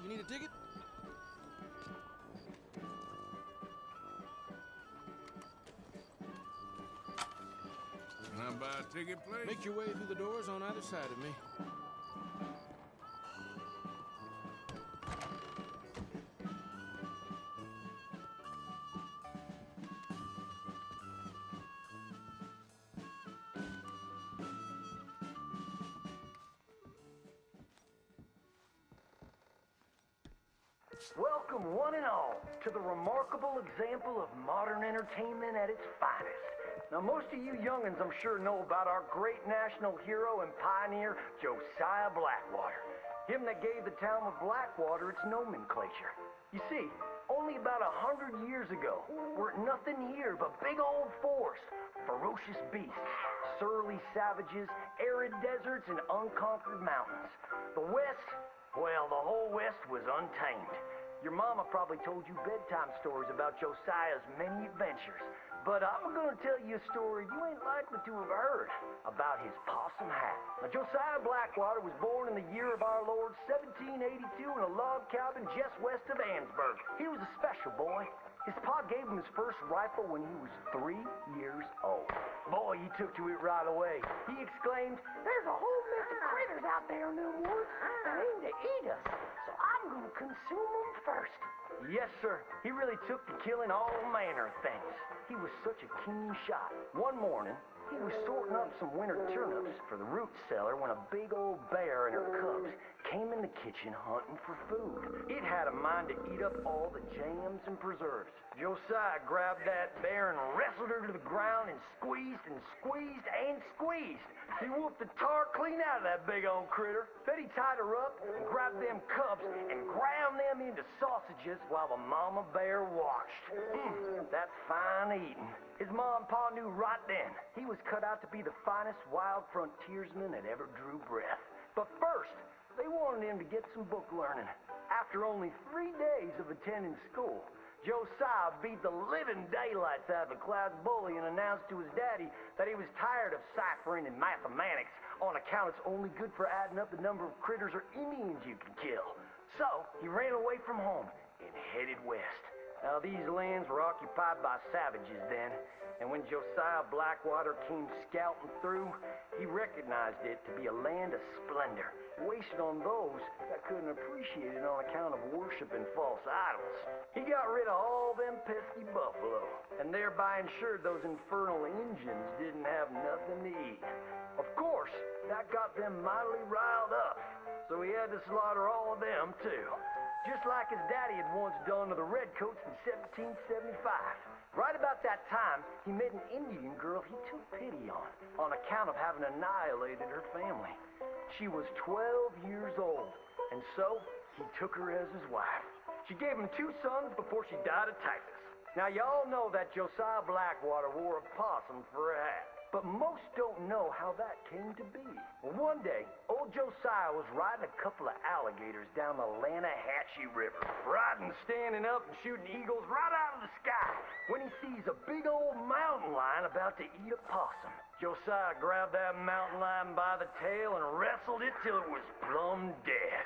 You need a ticket? Can I buy a ticket, please? Make your way through the doors on either side of me. Welcome, one and all, to the remarkable example of modern entertainment at its finest. Now, most of you young'uns, I'm sure, know about our great national hero and pioneer, Josiah Blackwater. Him that gave the town of Blackwater its nomenclature. You see, only about 100 years ago, weren't nothing here but big old forest, ferocious beasts, surly savages, arid deserts, and unconquered mountains. The West, well, the whole West was untamed. Your mama probably told you bedtime stories about Josiah's many adventures, but I'm gonna tell you a story you ain't likely to have heard about his possum hat. Now, Josiah Blackwater was born in the year of our Lord 1782 in a log cabin just west of Ansburg. He was a special boy. His pa gave him his first rifle when he was 3 years old. Boy, he took to it right away. He exclaimed, "There's a whole mess of critters out there in the woods that aim to eat us, so I'm gonna consume them first." Yes, sir. He really took to killing all manner of things. He was such a keen shot. One morning, he was sorting up some winter turnips for the root cellar when a big old bear and her cubs came in the kitchen hunting for food. It had a mind to eat up all the jams and preserves. Josiah grabbed that bear and wrestled her to the ground and squeezed and squeezed and squeezed. He whooped the tar clean out of that big old critter. Then he tied her up and grabbed them cubs and ground them into sausages while the mama bear watched. That's fine eating. His ma and pa knew right then he was cut out to be the finest wild frontiersman that ever drew breath. But first, they wanted him to get some book learning. After only 3 days of attending school, Josiah beat the living daylights out of the class bully and announced to his daddy that he was tired of ciphering and mathematics on account it's only good for adding up the number of critters or Indians you can kill. So he ran away from home and headed west. Now, these lands were occupied by savages then, and when Josiah Blackwater came scouting through, he recognized it to be a land of splendor, wasted on those that couldn't appreciate it on account of worshiping false idols. He got rid of all them pesky buffalo, and thereby ensured those infernal Injuns didn't have nothing to eat. Of course, that got them mightily riled up, so he had to slaughter all of them too. Just like his daddy had once done to the Redcoats in 1775. Right about that time, he met an Indian girl he took pity on account of having annihilated her family. She was 12 years old, and so he took her as his wife. She gave him 2 sons before she died of typhus. Now, y'all know that Josiah Blackwater wore a possum for a hat. But most don't know how that came to be. Well, one day, old Josiah was riding a couple of alligators down the Lanahatchee River. Riding, standing up, and shooting eagles right out of the sky when he sees a big old mountain lion about to eat a possum. Josiah grabbed that mountain lion by the tail and wrestled it till it was plumb dead.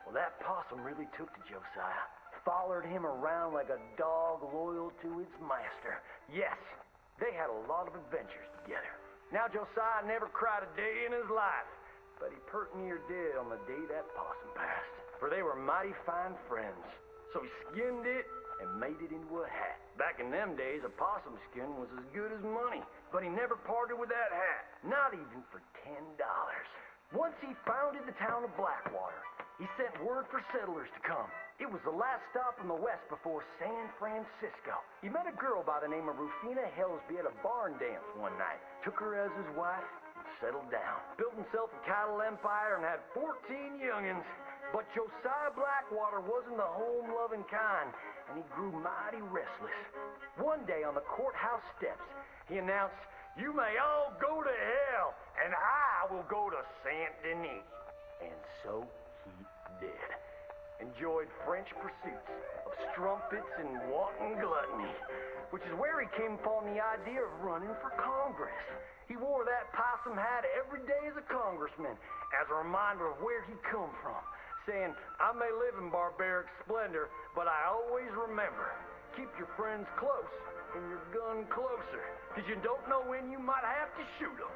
Well, that possum really took to Josiah. Followed him around like a dog loyal to its master. Yes. They had a lot of adventures together. Now, Josiah never cried a day in his life, but he pert near did on the day that possum passed, for they were mighty fine friends. So he skinned it and made it into a hat. Back in them days, a possum skin was as good as money, but he never parted with that hat, not even for $10. Once he founded the town of Blackwater, he sent word for settlers to come. It was the last stop in the west before San Francisco. He met a girl by the name of Rufina Helsby at a barn dance one night, took her as his wife, and settled down. Built himself a cattle empire and had 14 young'uns. But Josiah Blackwater wasn't the home-loving kind, and he grew mighty restless. One day on the courthouse steps, he announced, "You may all go to hell, and I will go to Saint Denis." And so he did. Enjoyed French pursuits of strumpets and wanton gluttony, which is where he came upon the idea of running for Congress. He wore that possum hat every day as a congressman, as a reminder of where he come from. saying, I may live in barbaric splendor, but I always remember, keep your friends close and your gun closer, because you don't know when you might have to shoot them.